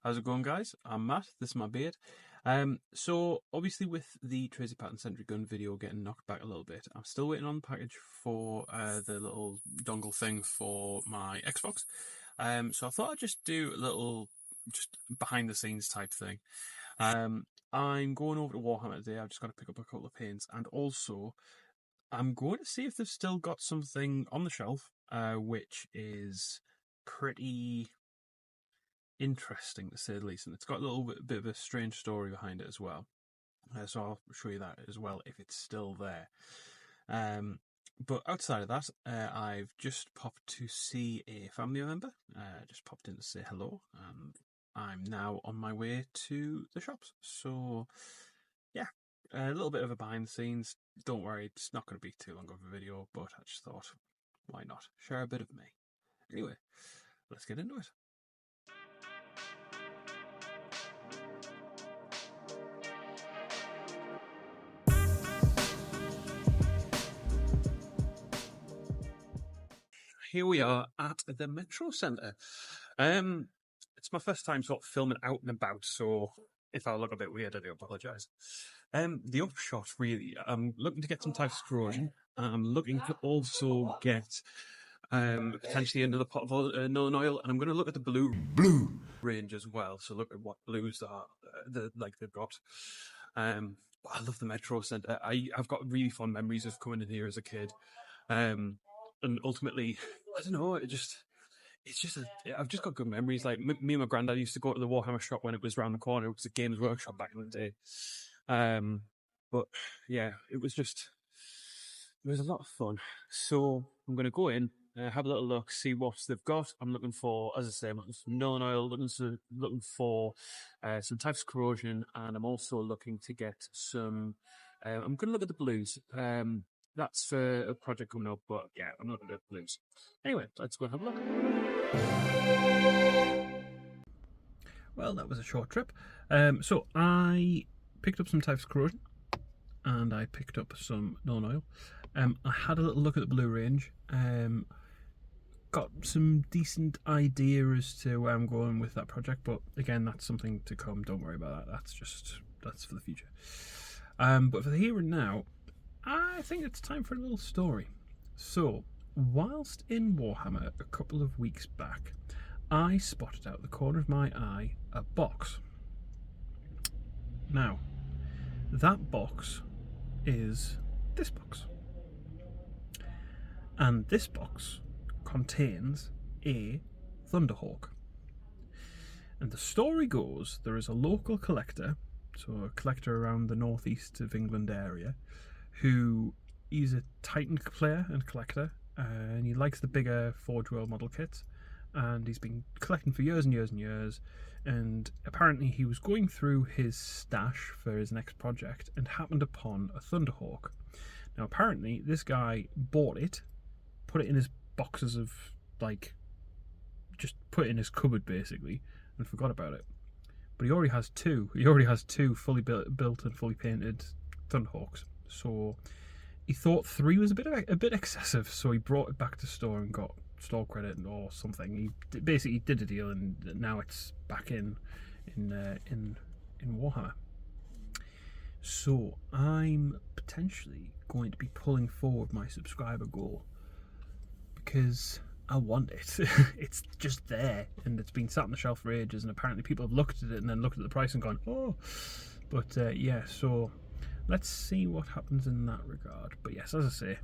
How's it going, guys? I'm Matt, this is my beard. So obviously with the Tracy Pattern Sentry Gun video getting knocked back a little bit, I'm still waiting on the package for the little dongle thing for my Xbox. So I thought I'd just do a little just behind the scenes type thing. I'm going over to Warhammer today. I've just got to pick up a couple of paints, and also I'm going to see if they've still got something on the shelf, which is pretty interesting to say the least, and it's got a little bit of a strange story behind it as well. So I'll show you that as well if it's still there. But outside of that, I've just popped to see a family member. Just popped in to say hello. I'm now on my way to the shops. So yeah, a little bit of a behind the scenes. Don't worry, it's not going to be too long of a video, but I just thought, why not share a bit of me? Anyway, let's get into it. Here we are at the Metro Centre. It's my first time sort of filming out and about, so if I look a bit weird, I do apologise. The upshot, really, I'm looking to get some type of corrosion. I'm looking to also get potentially another pot of Northern Oil, and I'm going to look at the blue range as well. So look at what blues are they've got. But I love the Metro Centre. I've got really fond memories of coming in here as a kid. And ultimately, I don't know, I've just got good memories. Like, me and my granddad used to go to the Warhammer shop when it was round the corner. It was a Games Workshop back in the day. But yeah, it was a lot of fun. So I'm going to go in, have a little look, see what they've got. I'm looking for, as I say, I'm looking for Northern Oil, looking for some types of corrosion, and I'm also looking to get some, I'm going to look at the blues. That's for a project coming up, but yeah, I'm not going to do the blues. Anyway, let's go and have a look. Well, that was a short trip. So I picked up some types of corrosion, and I picked up some Northern Oil. I had a little look at the blue range. Got some decent idea as to where I'm going with that project, but again, that's something to come. Don't worry about that. That's for the future. But for the here and now, I think it's time for a little story. So, whilst in Warhammer a couple of weeks back, I spotted out the corner of my eye a box. Now, that box is this box. And this box contains a Thunderhawk. And the story goes, there is a local collector, so a collector around the northeast of England area, who is a Titan player and collector, and he likes the bigger Forge World model kits, and he's been collecting for years and years and years, and apparently he was going through his stash for his next project and happened upon a Thunderhawk. Now apparently this guy bought it, put it in his boxes of, like, just put it in his cupboard basically, and forgot about it. But he already has two. He already has two fully built and fully painted Thunderhawks. So he thought 3 was a bit excessive, so he brought it back to store and got store credit or something. He basically did a deal, and now it's back in Warhammer. So I'm potentially going to be pulling forward my subscriber goal because I want it. It's just there, and it's been sat on the shelf for ages, and apparently people have looked at it and then looked at the price and gone, oh. But yeah, so let's see what happens in that regard. But yes, as I say,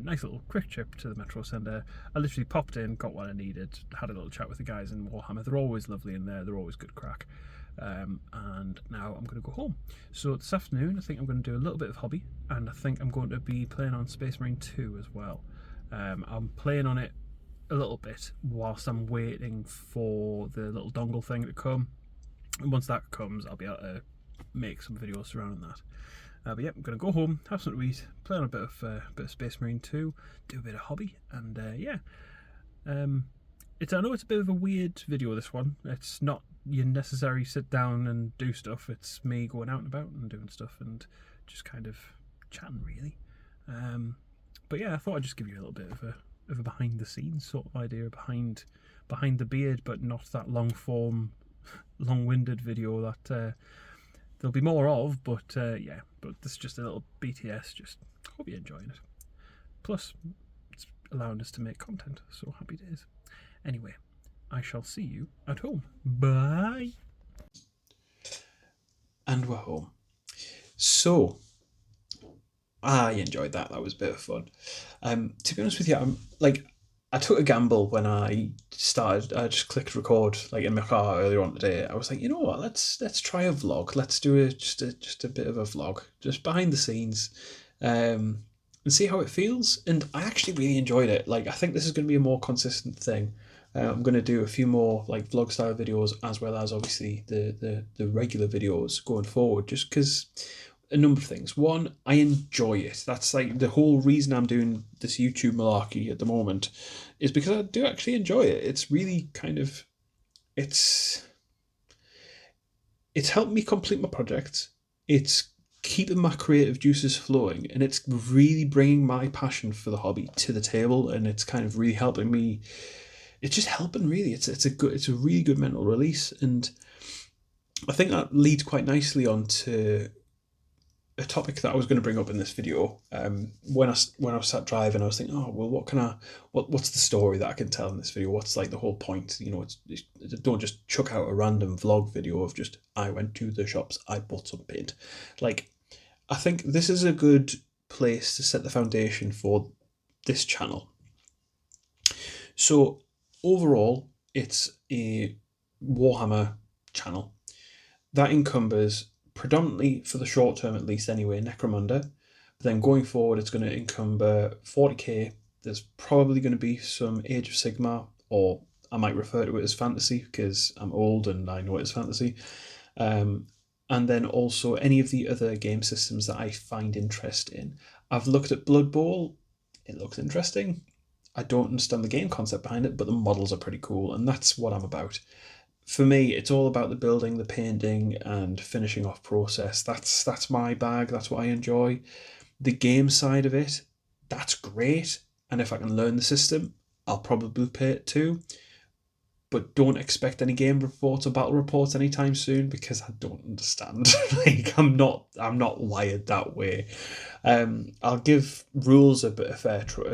nice little quick trip to the Metro Centre. I literally popped in, got what I needed, had a little chat with the guys in Warhammer. They're always lovely in there, they're always good crack. And now I'm going to go home. So this afternoon I think I'm going to do a little bit of hobby, and I think I'm going to be playing on Space Marine 2 as well. I'm playing on it a little bit whilst I'm waiting for the little dongle thing to come. And once that comes, I'll be able to make some videos surrounding that. But yeah, I'm going to go home, have something to eat, play on a bit of Space Marine 2, do a bit of hobby, and yeah. I know it's a bit of a weird video, this one. It's not your necessary sit down and do stuff. It's me going out and about and doing stuff and just kind of chatting, really. But yeah, I thought I'd just give you a little bit of a behind the scenes sort of idea, behind the beard, but not that long form long-winded video that there'll be more of, but yeah, but this is just a little BTS. Just hope you're enjoying it. Plus, it's allowing us to make content, so happy days. Anyway, I shall see you at home. Bye. And we're home. So, I enjoyed that. That was a bit of fun. To be honest with you, I took a gamble when I started. I just clicked record like in my car earlier on today. I was like, you know what? Let's try a vlog. Let's do just a bit of a vlog, just behind the scenes, and see how it feels. And I actually really enjoyed it. Like, I think this is going to be a more consistent thing. I'm going to do a few more like vlog style videos, as well as obviously the regular videos going forward, just because a number of things. One, I enjoy it. That's like the whole reason I'm doing this YouTube malarkey at the moment, is because I do actually enjoy it. It's really kind of, it's helped me complete my projects. It's keeping my creative juices flowing, and it's really bringing my passion for the hobby to the table, and it's kind of really helping me. It's just helping, really. It's a really good mental release, and I think that leads quite nicely onto a topic that I was going to bring up in this video. When I sat driving, I was thinking, oh well, what's the story that I can tell in this video? What's like the whole point? You know, don't just chuck out a random vlog video of just I went to the shops, I bought some paint. Like, I think this is a good place to set the foundation for this channel. So overall, it's a Warhammer channel that encumbers, predominantly for the short term at least anyway, Necromunda. But then going forward, it's going to encumber 40k. There's probably going to be some Age of Sigmar, or I might refer to it as fantasy because I'm old and I know it as fantasy. And then also any of the other game systems that I find interest in. I've looked at Blood Bowl. It looks interesting. I don't understand the game concept behind it, but the models are pretty cool, and that's what I'm about. For me, it's all about the building, the painting, and finishing off process. That's my bag. That's what I enjoy. The game side of it, that's great. And if I can learn the system, I'll probably play it too. But don't expect any game reports or battle reports anytime soon, because I don't understand. Like, I'm not wired that way. I'll give rules a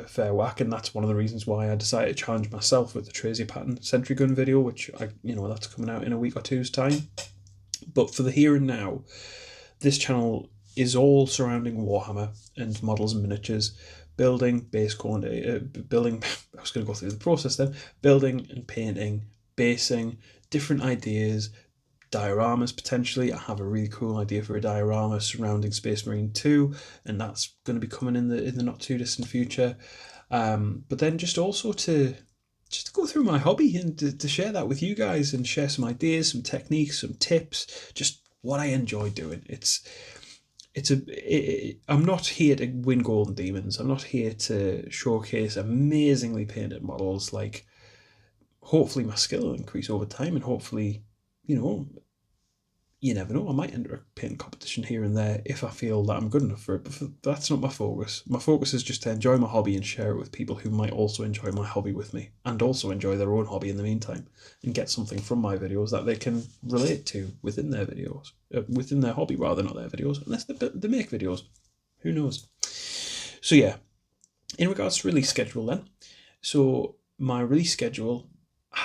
fair whack, and that's one of the reasons why I decided to challenge myself with the Tracy Patton Sentry Gun video, which that's coming out in a week or two's time. But for the here and now, this channel is all surrounding Warhammer and models and miniatures, building, base quantity, building. I was going to go through the process then. Building and painting, basing, different ideas, dioramas potentially. I have a really cool idea for a diorama surrounding Space Marine 2, and that's going to be coming in the not too distant future. But then just also to go through my hobby and to share that with you guys, and share some ideas, some techniques, some tips, just what I enjoy doing. I'm not here to win golden demons. I'm not here to showcase amazingly painted models. Like, hopefully my skill will increase over time, and hopefully, you never know, I might enter a painting competition here and there if I feel that I'm good enough for it. But that's not my focus. My focus is just to enjoy my hobby and share it with people who might also enjoy my hobby with me, and also enjoy their own hobby in the meantime, and get something from my videos that they can relate to within their videos, within their hobby rather, not their videos, unless they make videos. Who knows? So yeah, in regards to release schedule then. So my release schedule,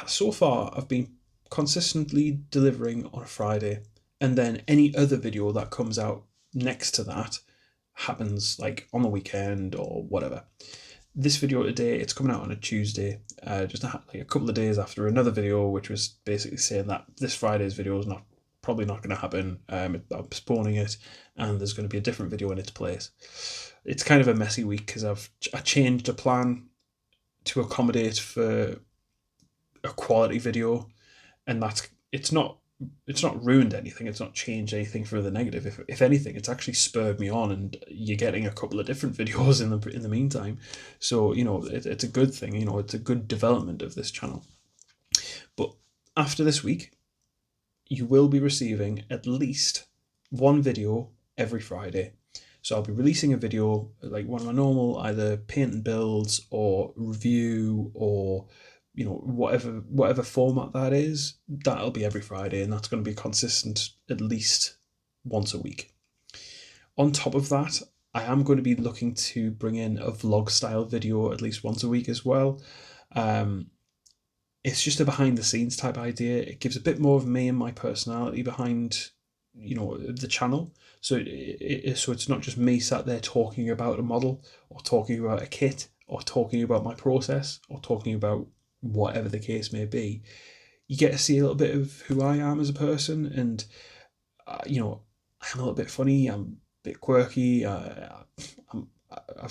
so far I've been consistently delivering on a Friday, and then any other video that comes out next to that happens like on the weekend or whatever. This video today, it's coming out on a Tuesday, just like a couple of days after another video, which was basically saying that this Friday's video is probably not going to happen. I'm postponing it, and there's going to be a different video in its place. It's kind of a messy week because I changed a plan to accommodate for a quality video, and it's not ruined anything. It's not changed anything for the negative. If anything, it's actually spurred me on, and you're getting a couple of different videos in the meantime. So it's a good thing. It's a good development of this channel. But after this week, you will be receiving at least one video every Friday. So I'll be releasing a video, like one of my normal either paint and builds or review or whatever format that is, that'll be every Friday, and that's going to be consistent at least once a week. On top of that, I am going to be looking to bring in a vlog style video at least once a week as well. It's just a behind the scenes type idea. It gives a bit more of me and my personality behind, the channel. So it's not just me sat there talking about a model or talking about a kit or talking about my process or talking about whatever the case may be. You get to see a little bit of who I am as a person, and I'm a little bit funny. I'm a bit quirky. I've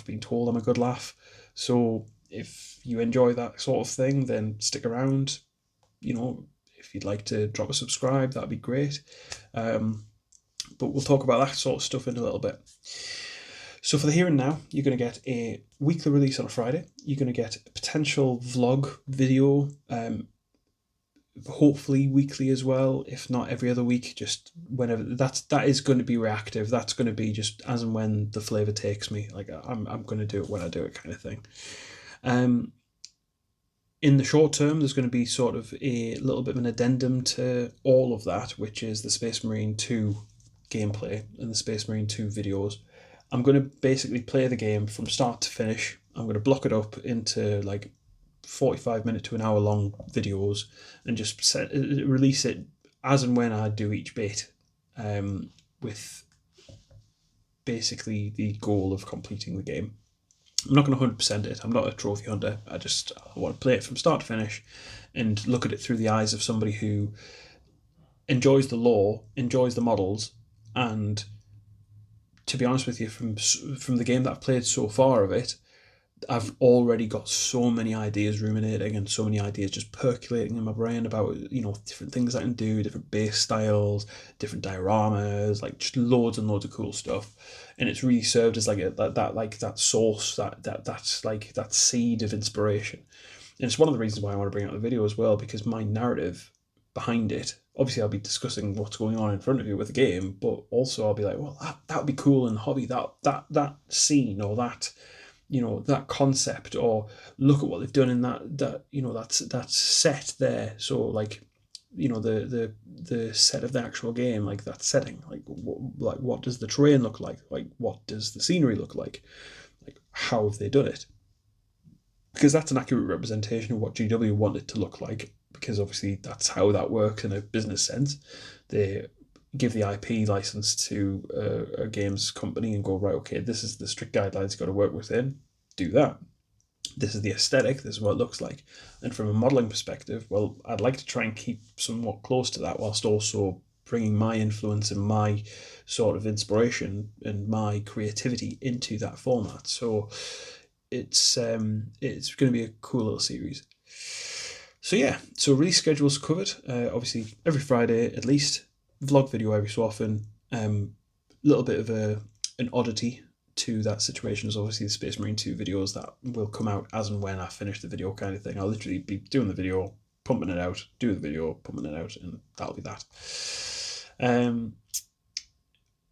been told I'm a good laugh. So if you enjoy that sort of thing, then stick around. If you'd like to drop a subscribe, that'd be great. But we'll talk about that sort of stuff in a little bit. So for the here and now, you're going to get a weekly release on a Friday. You're going to get a potential vlog video, hopefully weekly as well, if not every other week, just whenever. That is going to be reactive. That's going to be just as and when the flavour takes me. Like I'm going to do it when I do it, kind of thing. In the short term, there's going to be sort of a little bit of an addendum to all of that, which is the Space Marine 2 gameplay and the Space Marine 2 videos. I'm going to basically play the game from start to finish. I'm going to block it up into like 45-minute to an hour long videos and just release it as and when I do each bit, with basically the goal of completing the game. I'm not going to 100% it. I'm not a trophy hunter. I want to play it from start to finish and look at it through the eyes of somebody who enjoys the lore, enjoys the models, and to be honest with you, from the game that I've played so far of it, I've already got so many ideas ruminating and so many ideas just percolating in my brain about, different things I can do, different base styles, different dioramas, like just loads and loads of cool stuff. And it's really served as that source, that's like that seed of inspiration. And it's one of the reasons why I want to bring out the video as well, because my narrative behind it, obviously I'll be discussing what's going on in front of you with the game, but also I'll be like, well, that would be cool in the hobby, that scene or that, that concept, or look at what they've done in that set there. So like, the set of the actual game, like that setting, like what does the terrain look like what does the scenery look like how have they done it? Because that's an accurate representation of what GW want it to look like, because obviously that's how that works in a business sense. They give the IP license to a games company and go, right, okay, this is the strict guidelines you've got to work within, do that. This is the aesthetic, this is what it looks like. And from a modelling perspective, well, I'd like to try and keep somewhat close to that, whilst also bringing my influence and my sort of inspiration and my creativity into that format. So it's going to be a cool little series. So yeah, so release schedule's covered. Obviously every Friday at least, vlog video every so often. Little bit of an oddity to that situation is obviously the Space Marine 2 videos that will come out as and when I finish the video, kind of thing. I'll literally be doing the video, pumping it out, do the video, pumping it out, and that'll be that.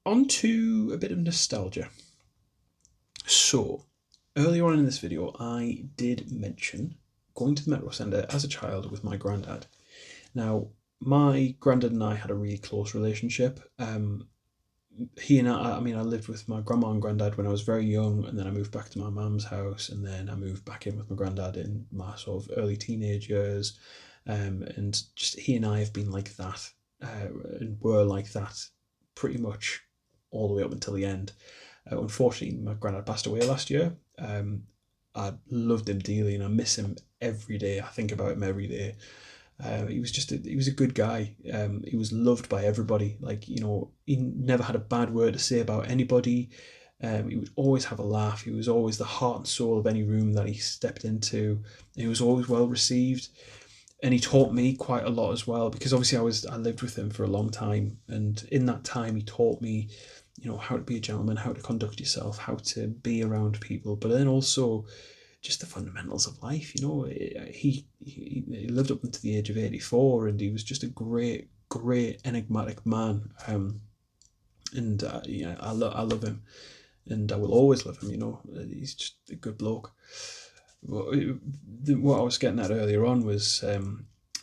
On to a bit of nostalgia. So earlier on in this video, I did mention going to the Metro Centre as a child with my granddad. Now, my granddad and I had a really close relationship. He and I lived with my grandma and granddad when I was very young, and then I moved back to my mum's house, and then I moved back in with my granddad in my sort of early teenage years. And just he and I have been like that, and were like that pretty much all the way up until the end. Unfortunately, my granddad passed away last year. I loved him dearly, and I miss him every day. I think about him every day. He was a good guy. He was loved by everybody. Like, he never had a bad word to say about anybody. He would always have a laugh. He was always the heart and soul of any room that he stepped into. He was always well received, and he taught me quite a lot as well, because obviously I lived with him for a long time, and in that time he taught me, how to be a gentleman, how to conduct yourself, how to be around people, but then also just the fundamentals of life. He lived up until the age of 84, and he was just a great enigmatic man. And I love him, and I will always love him. He's just a good bloke. what I was getting at earlier on was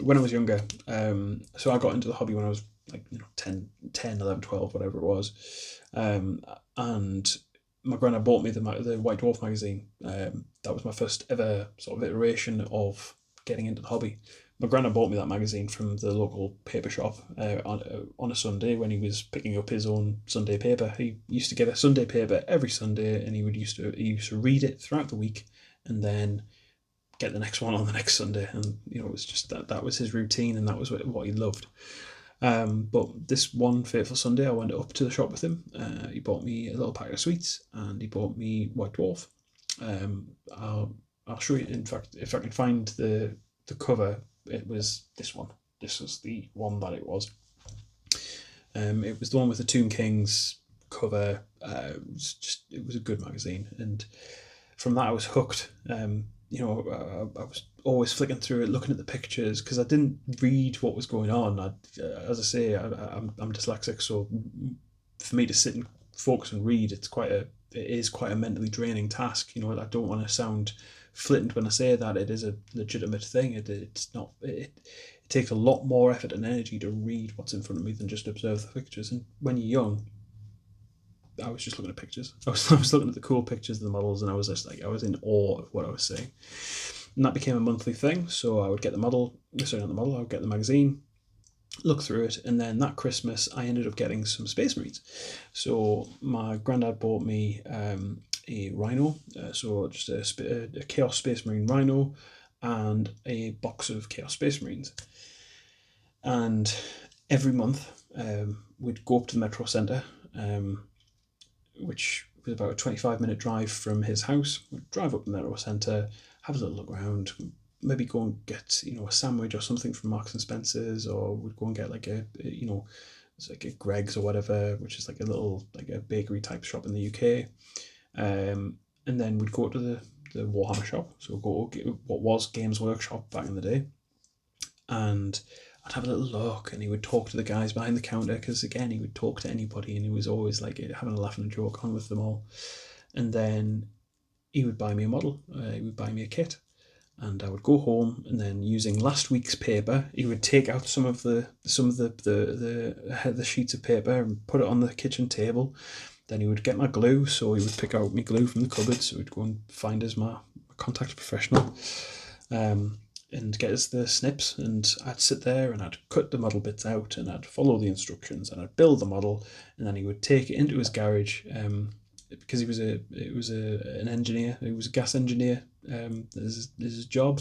when I was younger. So I got into the hobby when I was like 10, 11, 12, whatever it was. And my granddad bought me the White Dwarf magazine. That was my first ever sort of iteration of getting into the hobby. My granddad bought me that magazine from the local paper shop on a Sunday when he was picking up his own Sunday paper. He used to get a Sunday paper every Sunday, and he used to read it throughout the week, and then get the next one on the next Sunday. And it was just that was his routine, and that was what he loved. But this one fateful Sunday, I went up to the shop with him. He bought me a little pack of sweets, and he bought me White Dwarf. I'll show you. In fact, if I can find the cover, it was this one. This was the one that it was. It was the one with the Tomb Kings cover. It was a good magazine, and from that I was hooked. I was always flicking through it, looking at the pictures, because I didn't read what was going on. As I say, I'm dyslexic, so for me to sit and focus and read, it is quite a mentally draining task. I don't want to sound flippant when I say that. It is a legitimate thing. It's not. It takes a lot more effort and energy to read what's in front of me than just observe the pictures. And when you're young, I was just looking at pictures. I was looking at the cool pictures of the models, and I was in awe of what I was seeing. And that became a monthly thing. So I would get I would get the magazine, look through it, and then that Christmas I ended up getting some Space Marines. So my granddad bought me a Rhino, so just a Chaos Space Marine Rhino, and a box of Chaos Space Marines. And every month we'd go up to the Metro Centre, which was about a 25-minute drive from his house. We'd drive up to the Metro Centre, have a little look around, maybe go and get a sandwich or something from Marks and Spencer's, or we'd go and get it's like a Greg's or whatever, which is like a bakery type shop in the UK. And then we'd go to the Warhammer shop, so we'd go to what was Games Workshop back in the day, and I'd have a little look, and he would talk to the guys behind the counter, because again, he would talk to anybody, and he was always like having a laugh and a joke on with them all. And then he would buy me a model, he would buy me a kit, and I would go home, and then using last week's paper, he would take out some of the sheets of paper and put it on the kitchen table. Then he would get my glue, so he would pick out my glue from the cupboard, so he'd go and find us my contact professional, and get us the snips, and I'd sit there and I'd cut the model bits out, and I'd follow the instructions, and I'd build the model, and then he would take it into his garage, because he was an engineer, he was a gas engineer, this is his job.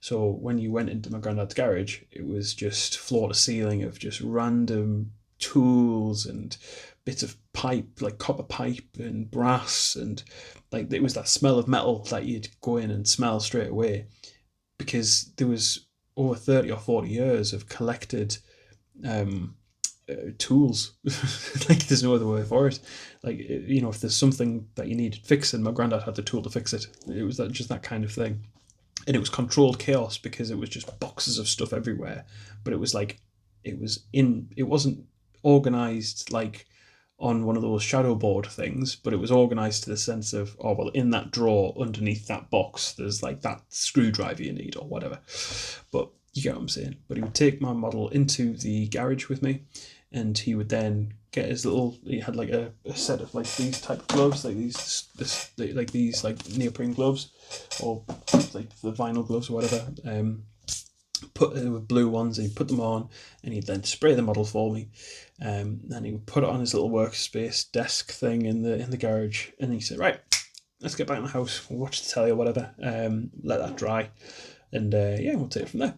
So when you went into my granddad's garage, it was just floor to ceiling of just random tools and bits of pipe, like copper pipe and brass, and like it was that smell of metal that you'd go in and smell straight away, because there was over 30 or 40 years of collected tools. Like there's no other word for it. Like if there's something that you needed fixing, my granddad had the tool to fix it. It was just that kind of thing, and it was controlled chaos, because it was just boxes of stuff everywhere. But it was like it wasn't organized like on one of those shadow board things, but it was organized to the sense of, oh well, in that drawer underneath that box there's like that screwdriver you need or whatever. But you get what I'm saying. But he would take my model into the garage with me, and he would then get his he had like a set of like these type of gloves, like these neoprene gloves, or like the vinyl gloves or whatever, put with blue ones, and he'd put them on, and he'd then spray the model for me, and he would put it on his little workspace desk thing in the garage, and he said, right, let's get back in the house, we'll watch the telly or whatever, let that dry, and we'll take it from there.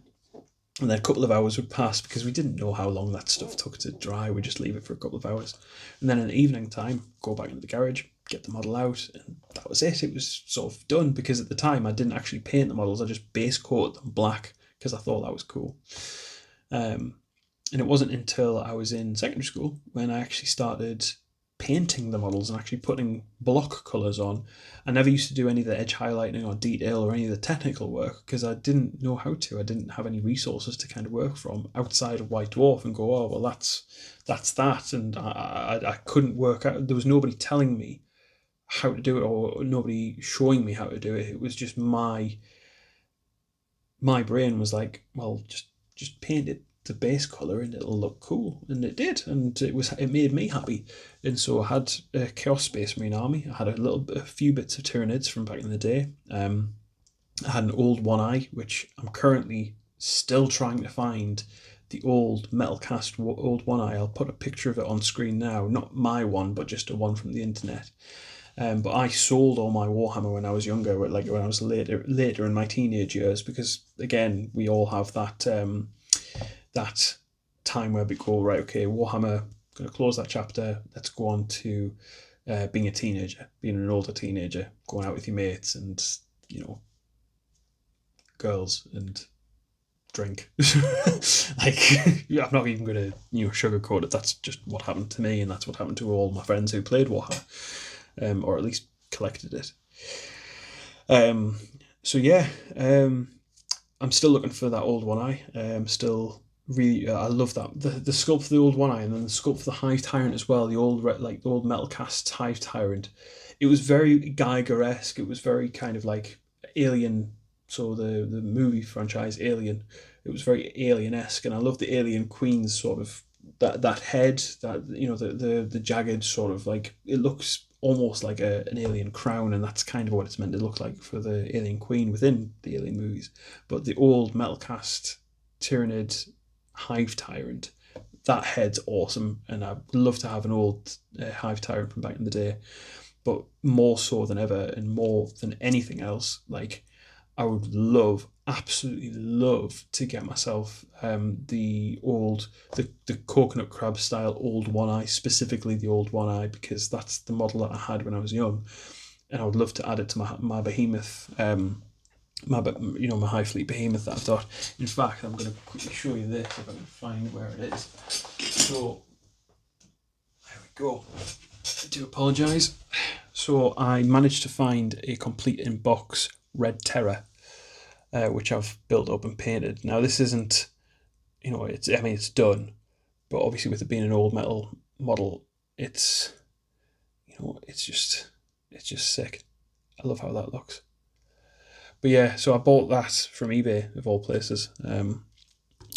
And then a couple of hours would pass, because we didn't know how long that stuff took to dry. We'd just leave it for a couple of hours, and then in the evening time, go back into the garage, get the model out, and that was it. It was sort of done, because at the time I didn't actually paint the models, I just base coated them black, because I thought that was cool. And it wasn't until I was in secondary school when I actually started painting the models and actually putting block colours on. I never used to do any of the edge highlighting or detail or any of the technical work, because I didn't know how to. I didn't have any resources to kind of work from outside of White Dwarf and go, oh well, that's that, and I couldn't work out. There was nobody telling me how to do it, or nobody showing me how to do it. It was just my brain was like, well, just paint it the base color and it'll look cool, and it did, and it made me happy. And so I had a Chaos Space Marine army. I had a few bits of Tyranids from back in the day. I had an old One Eye, which I'm currently still trying to find. The old metal cast old One Eye. I'll put a picture of it on screen now. Not my one, but just a one from the internet. But I sold all my Warhammer when I was younger, like when I was later in my teenage years, because again, we all have that that time where we go, right, okay, Warhammer, going to close that chapter. Let's go on to being a teenager, being an older teenager, going out with your mates, and girls and drink. Like, I'm not even going to sugarcoat it. That's just what happened to me, and that's what happened to all my friends who played Warhammer. Or at least collected it. So yeah, I'm still looking for that old One Eye. Still really, I love that the sculpt for the old One Eye, and then the sculpt for the Hive Tyrant as well. The old metal cast Hive Tyrant. It was very Geiger-esque. It was very kind of like Alien. So the movie franchise Alien. It was very Alien-esque, and I love the Alien Queen's sort of that head, that the jagged sort of, like, it looks almost like an alien crown, and that's kind of what it's meant to look like for the Alien Queen within the Alien movies. But the old metal cast Tyranid Hive Tyrant, that head's awesome, and I'd love to have an old Hive Tyrant from back in the day. But more so than ever, and more than anything else, like, I would absolutely love to get myself the coconut crab style old One Eye, specifically the old One Eye, because that's the model that I had when I was young, and I would love to add it to my behemoth, my Hive Fleet behemoth that I've got. In fact, I'm going to quickly show you this if I can find where it is. So there we go. I do apologise. So I managed to find a complete in box Red Terror, which I've built up and painted. Now, this isn't, it's done, but obviously with it being an old metal model, it's just sick. I love how that looks. But yeah, so I bought that from eBay, of all places.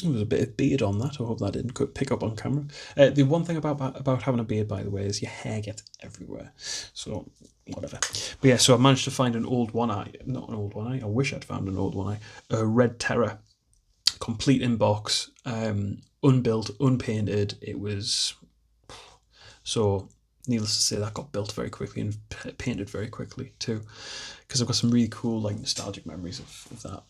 There was a bit of beard on that. I hope that didn't pick up on camera. The one thing about having a beard, by the way, is your hair gets everywhere. So, whatever. But yeah, so I managed to find an old One Eye. Not an old One Eye. I wish I'd found an old One Eye. A Red Terror. Complete in box. Unbuilt, unpainted. It was... So, needless to say, that got built very quickly and painted very quickly too. Because I've got some really cool, like, nostalgic memories of that.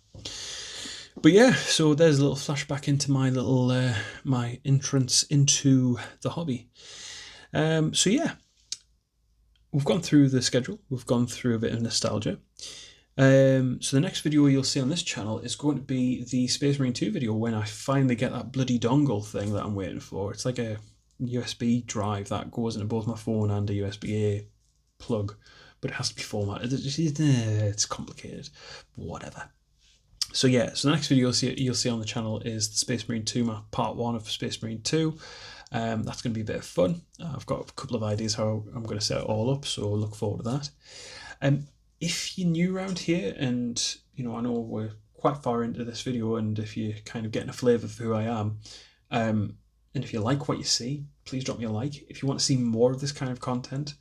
But yeah, so there's a little flashback into my little my entrance into the hobby. So yeah, we've gone through the schedule. We've gone through a bit of nostalgia. So the next video you'll see on this channel is going to be the Space Marine 2 video, when I finally get that bloody dongle thing that I'm waiting for. It's like a USB drive that goes into both my phone and a USB-A plug, but it has to be formatted. It's complicated. Whatever. So yeah, so the next video you'll see on the channel is the Space Marine 2 map, part 1 of Space Marine 2. That's going to be a bit of fun. I've got a couple of ideas how I'm going to set it all up, so look forward to that. If you're new around here, and I know we're quite far into this video, and if you're kind of getting a flavour for who I am, and if you like what you see, please drop me a like. If you want to see more of this kind of content,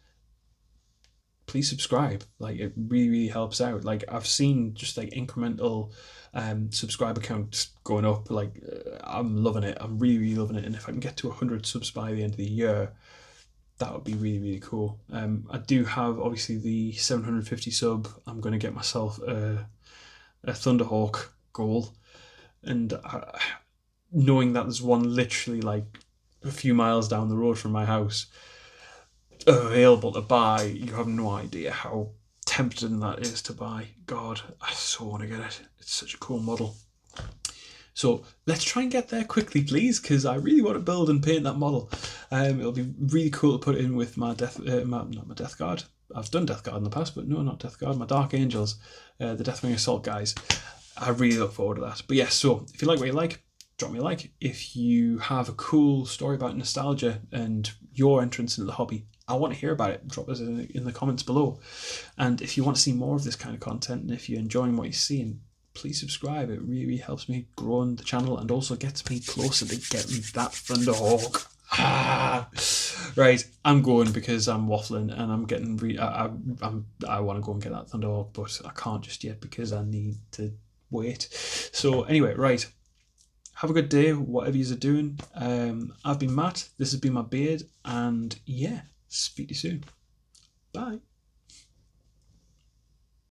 please subscribe. Like, it really, really helps out. Like, I've seen just like incremental subscriber counts going up. Like, I'm loving it. I'm really, really loving it. And if I can get to 100 subs by the end of the year, that would be really, really cool. I do have, obviously, the 750 sub. I'm going to get myself a Thunderhawk goal. And knowing that there's one literally like a few miles down the road from my house available to buy, you have no idea how tempting that is to buy. God, I so want to get it. It's such a cool model. So let's try and get there quickly, please, because I really want to build and paint that model. It'll be really cool to put in with my not my Death Guard. I've done Death Guard in the past, but no, not Death Guard. My Dark Angels, the Deathwing Assault guys. I really look forward to that. But yes, so if you like what you like, drop me a like. If you have a cool story about nostalgia and your entrance into the hobby, I want to hear about it. Drop us in the comments below. And if you want to see more of this kind of content, and if you're enjoying what you're seeing, please subscribe. It really helps me grow on the channel and also gets me closer to getting that Thunderhawk. Right, I'm going because I'm waffling and I'm getting I want to go and get that Thunderhawk, but I can't just yet because I need to wait. So anyway, right, have a good day, whatever you're doing. I've been Matt. This has been my beard, and yeah, speak to you soon. Bye.